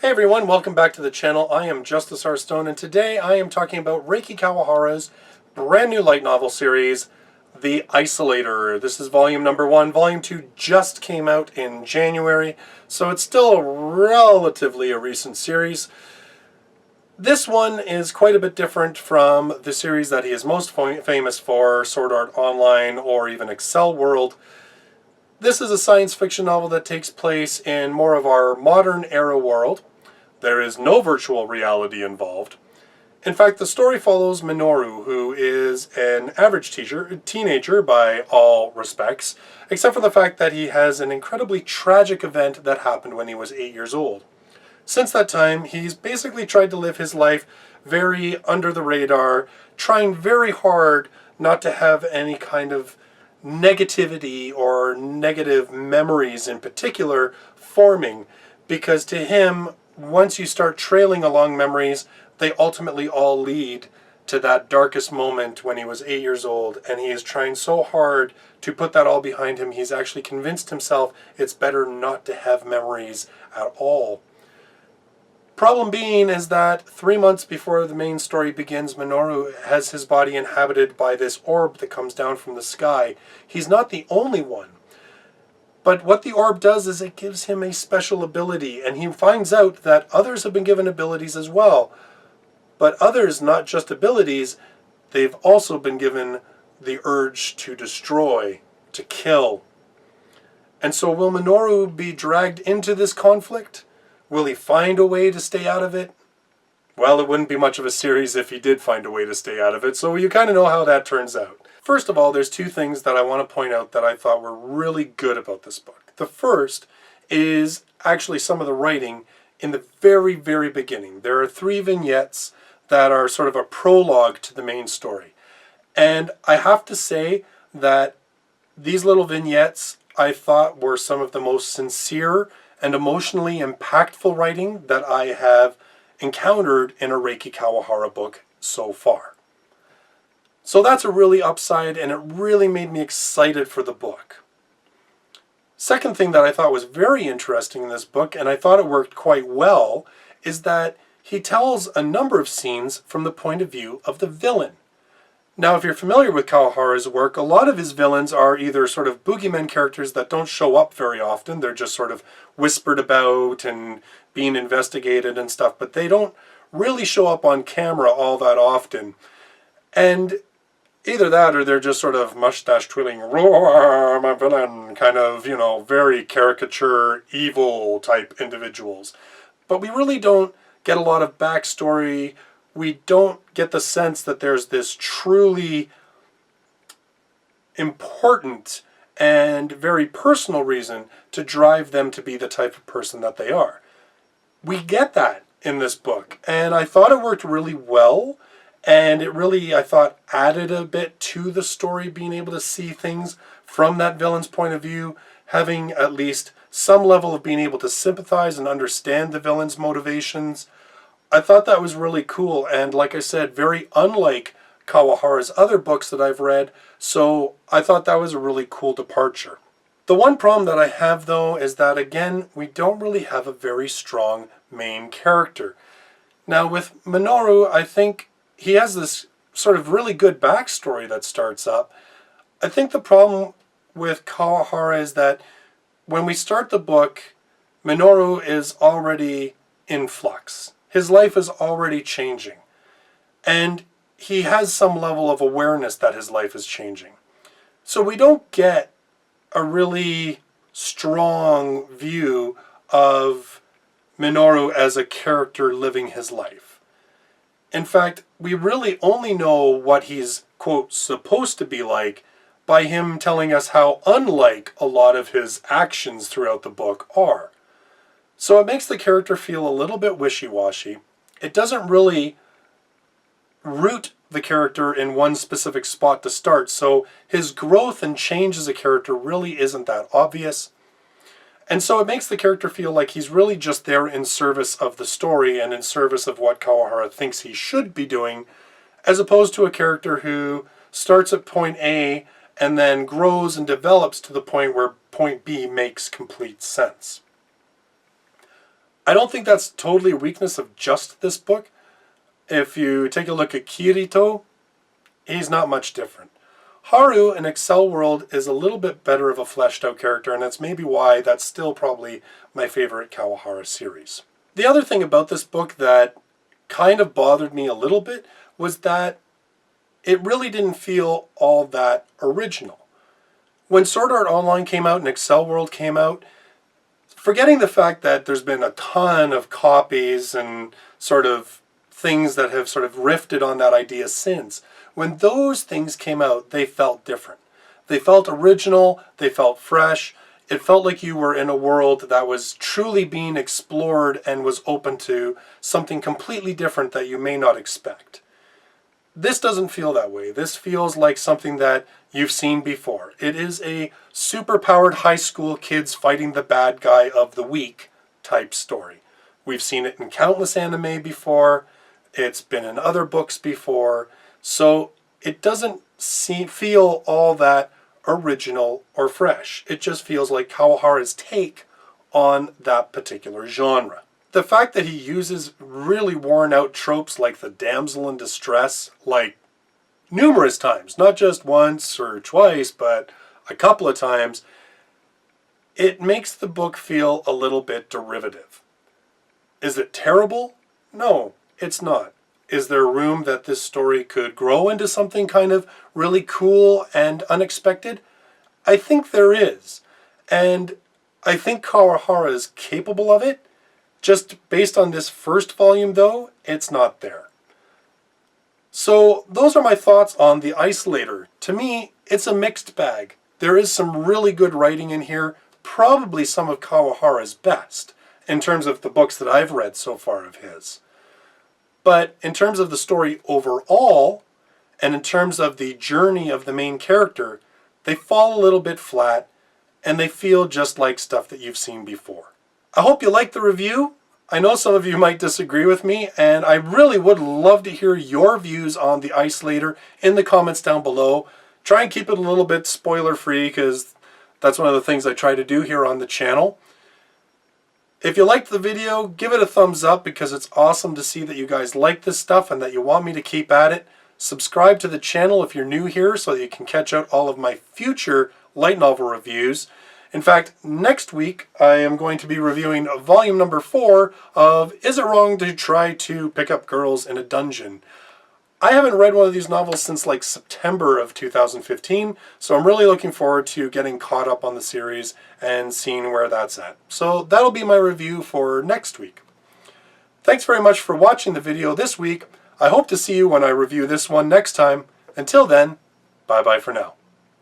Hey everyone, welcome back to the channel. I am JustusRStone, and today I am talking about Reki Kawahara's brand new light novel series, The Isolator. This is volume number 1. Volume 2 just came out in January, so it's still relatively a recent series. This one is quite a bit different from the series that he is most famous for, Sword Art Online or even Excel World. This is a science fiction novel that takes place in more of our modern era world. There is no virtual reality involved. In fact, the story follows Minoru, who is an average teenager by all respects, except for the fact that he has an incredibly tragic event that happened when he was 8 years old. Since that time, he's basically tried to live his life very under the radar, trying very hard not to have any kind of negativity or negative memories in particular forming, because to him, once you start trailing along memories, they ultimately all lead to that darkest moment when he was 8 years old, and he is trying so hard to put that all behind him, he's actually convinced himself it's better not to have memories at all. Problem being is that 3 months before the main story begins, Minoru has his body inhabited by this orb that comes down from the sky. He's not the only one. But what the orb does is it gives him a special ability, and he finds out that others have been given abilities as well. But others, not just abilities, they've also been given the urge to destroy, to kill. And so will Minoru be dragged into this conflict? Will he find a way to stay out of it? Well, it wouldn't be much of a series if he did find a way to stay out of it, so you kind of know how that turns out. First of all, there's two things that I want to point out that I thought were really good about this book. The first is actually some of the writing in the very, very beginning. There are 3 vignettes that are sort of a prologue to the main story. And I have to say that these little vignettes I thought were some of the most sincere and emotionally impactful writing that I have encountered in a Reki Kawahara book so far. So that's a really upside, and it really made me excited for the book. Second thing that I thought was very interesting in this book, and I thought it worked quite well, is that he tells a number of scenes from the point of view of the villain. Now, if you're familiar with Kawahara's work, a lot of his villains are either sort of boogeyman characters that don't show up very often. They're just sort of whispered about and being investigated and stuff, but they don't really show up on camera all that often. And either that or they're just sort of mustache twirling, roar, my villain, kind of, very caricature, evil type individuals. But we really don't get a lot of backstory. We don't get the sense that there's this truly important and very personal reason to drive them to be the type of person that they are. We get that in this book, and I thought it worked really well, and it really, I thought, added a bit to the story, being able to see things from that villain's point of view, having at least some level of being able to sympathize and understand the villain's motivations. I thought that was really cool, and like I said, very unlike Kawahara's other books that I've read, so I thought that was a really cool departure. The one problem that I have, though, is that, again, we don't really have a very strong main character. Now, with Minoru, I think he has this sort of really good backstory that starts up. I think the problem with Kawahara is that when we start the book, Minoru is already in flux. His life is already changing, and he has some level of awareness that his life is changing. So we don't get a really strong view of Minoru as a character living his life. In fact, we really only know what he's, quote, supposed to be like by him telling us how unlike a lot of his actions throughout the book are. So it makes the character feel a little bit wishy-washy. It doesn't really root the character in one specific spot to start, so his growth and change as a character really isn't that obvious. And so it makes the character feel like he's really just there in service of the story and in service of what Kawahara thinks he should be doing, as opposed to a character who starts at point A and then grows and develops to the point where point B makes complete sense. I don't think that's totally a weakness of just this book. If you take a look at Kirito, he's not much different. Haru in Excel World is a little bit better of a fleshed out character, and that's maybe why that's still probably my favorite Kawahara series. The other thing about this book that kind of bothered me a little bit was that it really didn't feel all that original. When Sword Art Online came out and Excel World came out, forgetting the fact that there's been a ton of copies and sort of things that have sort of riffed on that idea since, when those things came out, they felt different. They felt original, they felt fresh. It felt like you were in a world that was truly being explored and was open to something completely different that you may not expect. This doesn't feel that way. This feels like something that you've seen before. It is a super-powered high school kids fighting the bad guy of the week type story. We've seen it in countless anime before. It's been in other books before. So it doesn't feel all that original or fresh. It just feels like Kawahara's take on that particular genre. The fact that he uses really worn out tropes like the damsel in distress, like numerous times, not just once or twice, but a couple of times, it makes the book feel a little bit derivative. Is it terrible? No, it's not. Is there room that this story could grow into something kind of really cool and unexpected? I think there is. And I think Kawahara is capable of it. Just based on this first volume, though, it's not there. So those are my thoughts on The Isolator. To me, it's a mixed bag. There is some really good writing in here, probably some of Kawahara's best, in terms of the books that I've read so far of his. But in terms of the story overall, and in terms of the journey of the main character, they fall a little bit flat, and they feel just like stuff that you've seen before. I hope you liked the review. I know some of you might disagree with me, and I really would love to hear your views on The Isolator in the comments down below. Try and keep it a little bit spoiler-free, because that's one of the things I try to do here on the channel. If you liked the video, give it a thumbs up, because it's awesome to see that you guys like this stuff and that you want me to keep at it. Subscribe to the channel if you're new here so that you can catch out all of my future light novel reviews. In fact, next week I am going to be reviewing volume number 4 of Is It Wrong to Try to Pick Up Girls in a Dungeon? I haven't read one of these novels since like September of 2015, so I'm really looking forward to getting caught up on the series and seeing where that's at. So that'll be my review for next week. Thanks very much for watching the video this week. I hope to see you when I review this one next time. Until then, bye-bye for now.